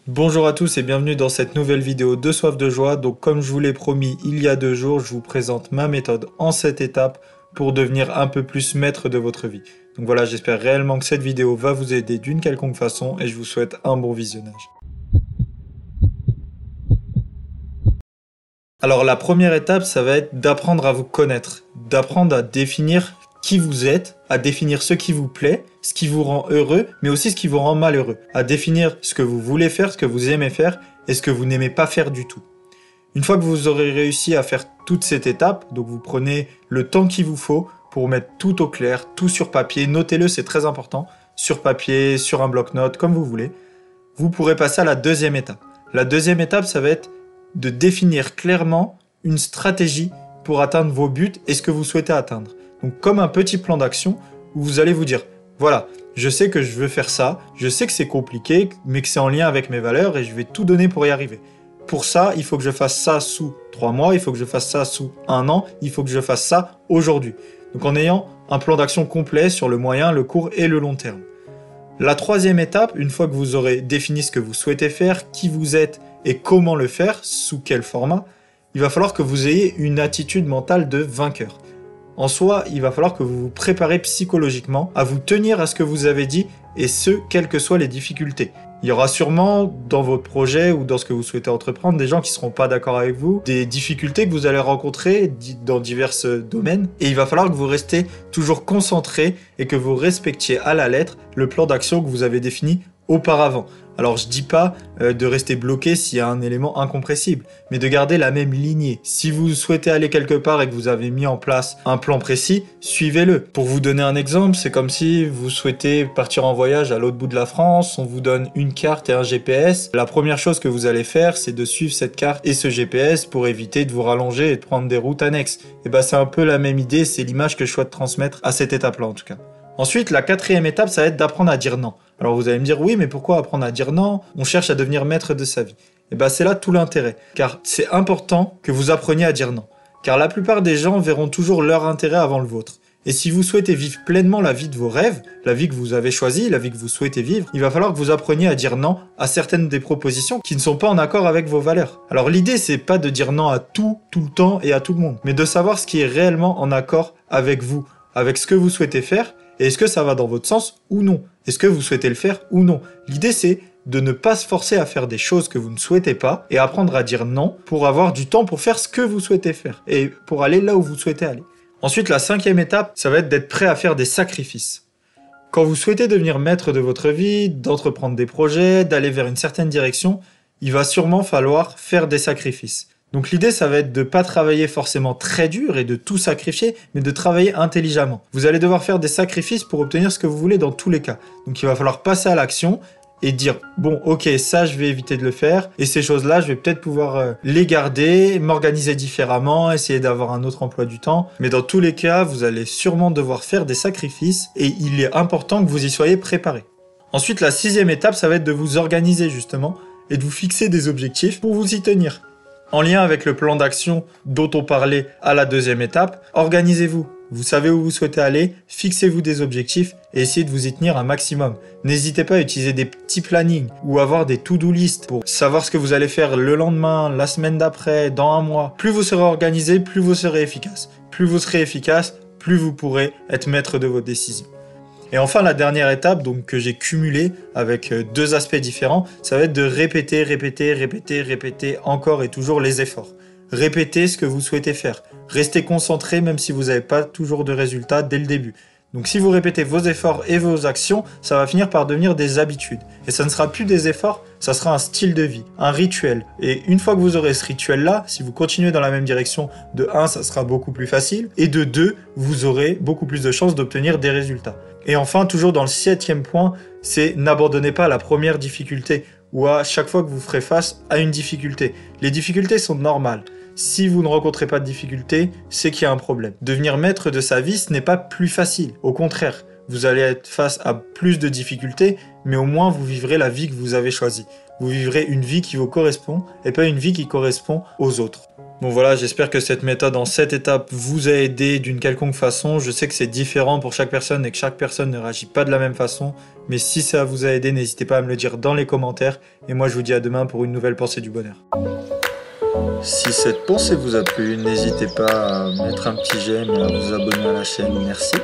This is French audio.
Bonjour à tous et bienvenue dans cette nouvelle vidéo de Soif de Joie. Donc comme je vous l'ai promis il y a 2 jours, je vous présente ma méthode en 7 étapes pour devenir un peu plus maître de votre vie. Donc voilà, j'espère réellement que cette vidéo va vous aider d'une quelconque façon et je vous souhaite un bon visionnage. Alors la première étape, ça va être d'apprendre à vous connaître, d'apprendre à définir qui vous êtes, à définir ce qui vous plaît, ce qui vous rend heureux, mais aussi ce qui vous rend malheureux, à définir ce que vous voulez faire, ce que vous aimez faire et ce que vous n'aimez pas faire du tout. Une fois que vous aurez réussi à faire toute cette étape, donc vous prenez le temps qu'il vous faut pour mettre tout au clair, tout sur papier, notez-le, c'est très important, sur papier, sur un bloc-notes, comme vous voulez, vous pourrez passer à la deuxième étape. La deuxième étape, ça va être de définir clairement une stratégie pour atteindre vos buts et ce que vous souhaitez atteindre. Donc comme un petit plan d'action où vous allez vous dire, voilà, je sais que je veux faire ça, je sais que c'est compliqué, mais que c'est en lien avec mes valeurs et je vais tout donner pour y arriver. Pour ça, il faut que je fasse ça sous 3 mois, il faut que je fasse ça sous 1 an, il faut que je fasse ça aujourd'hui. Donc en ayant un plan d'action complet sur le moyen, le court et le long terme. La troisième étape, une fois que vous aurez défini ce que vous souhaitez faire, qui vous êtes et comment le faire, sous quel format, il va falloir que vous ayez une attitude mentale de vainqueur. En soi, il va falloir que vous vous préparez psychologiquement à vous tenir à ce que vous avez dit et ce, quelles que soient les difficultés. Il y aura sûrement dans votre projet ou dans ce que vous souhaitez entreprendre des gens qui ne seront pas d'accord avec vous, des difficultés que vous allez rencontrer dans divers domaines et il va falloir que vous restiez toujours concentré et que vous respectiez à la lettre le plan d'action que vous avez défini auparavant. Alors je dis pas de rester bloqué s'il y a un élément incompressible, mais de garder la même lignée. Si vous souhaitez aller quelque part et que vous avez mis en place un plan précis, suivez-le. Pour vous donner un exemple, c'est comme si vous souhaitez partir en voyage à l'autre bout de la France, on vous donne une carte et un GPS. La première chose que vous allez faire, c'est de suivre cette carte et ce GPS pour éviter de vous rallonger et de prendre des routes annexes. Et ben c'est un peu la même idée, c'est l'image que je souhaite transmettre à cette étape-là en tout cas. Ensuite, la quatrième étape, ça va être d'apprendre à dire non. Alors vous allez me dire, oui, mais pourquoi apprendre à dire non? On cherche à devenir maître de sa vie. Et bien c'est là tout l'intérêt, car c'est important que vous appreniez à dire non. Car la plupart des gens verront toujours leur intérêt avant le vôtre. Et si vous souhaitez vivre pleinement la vie de vos rêves, la vie que vous avez choisie, la vie que vous souhaitez vivre, il va falloir que vous appreniez à dire non à certaines des propositions qui ne sont pas en accord avec vos valeurs. Alors l'idée, c'est pas de dire non à tout le temps et à tout le monde, mais de savoir ce qui est réellement en accord avec vous, avec ce que vous souhaitez faire. Et est-ce que ça va dans votre sens ou non? Est-ce que vous souhaitez le faire ou non? L'idée c'est de ne pas se forcer à faire des choses que vous ne souhaitez pas et apprendre à dire non pour avoir du temps pour faire ce que vous souhaitez faire et pour aller là où vous souhaitez aller. Ensuite, la cinquième étape, ça va être d'être prêt à faire des sacrifices. Quand vous souhaitez devenir maître de votre vie, d'entreprendre des projets, d'aller vers une certaine direction, il va sûrement falloir faire des sacrifices. Donc l'idée, ça va être de ne pas travailler forcément très dur et de tout sacrifier, mais de travailler intelligemment. Vous allez devoir faire des sacrifices pour obtenir ce que vous voulez dans tous les cas. Donc il va falloir passer à l'action et dire, bon, ok, ça, je vais éviter de le faire, et ces choses-là, je vais peut-être pouvoir les garder, m'organiser différemment, essayer d'avoir un autre emploi du temps. Mais dans tous les cas, vous allez sûrement devoir faire des sacrifices, et il est important que vous y soyez préparé. Ensuite, la sixième étape, ça va être de vous organiser justement, et de vous fixer des objectifs pour vous y tenir. En lien avec le plan d'action dont on parlait à la deuxième étape, organisez-vous. Vous savez où vous souhaitez aller, fixez-vous des objectifs et essayez de vous y tenir un maximum. N'hésitez pas à utiliser des petits plannings ou avoir des to-do list pour savoir ce que vous allez faire le lendemain, la semaine d'après, dans un mois. Plus vous serez organisé, plus vous serez efficace. Plus vous serez efficace, plus vous pourrez être maître de vos décisions. Et enfin, la dernière étape donc, que j'ai cumulée avec 2 aspects différents, ça va être de répéter encore et toujours les efforts. Répétez ce que vous souhaitez faire. Restez concentré même si vous n'avez pas toujours de résultats dès le début. Donc si vous répétez vos efforts et vos actions, ça va finir par devenir des habitudes. Et ça ne sera plus des efforts, ça sera un style de vie, un rituel. Et une fois que vous aurez ce rituel-là, si vous continuez dans la même direction, de 1, ça sera beaucoup plus facile. Et de 2, vous aurez beaucoup plus de chances d'obtenir des résultats. Et enfin, toujours dans le 7e point, c'est n'abandonnez pas à la première difficulté ou à chaque fois que vous ferez face à une difficulté. Les difficultés sont normales. Si vous ne rencontrez pas de difficultés, c'est qu'il y a un problème. Devenir maître de sa vie, ce n'est pas plus facile. Au contraire, vous allez être face à plus de difficultés, mais au moins vous vivrez la vie que vous avez choisie. Vous vivrez une vie qui vous correspond et pas une vie qui correspond aux autres. Bon voilà, j'espère que cette méthode en 7 étapes vous a aidé d'une quelconque façon. Je sais que c'est différent pour chaque personne et que chaque personne ne réagit pas de la même façon. Mais si ça vous a aidé, n'hésitez pas à me le dire dans les commentaires. Et moi je vous dis à demain pour une nouvelle pensée du bonheur. Si cette pensée vous a plu, n'hésitez pas à mettre un petit j'aime et à vous abonner à la chaîne. Merci.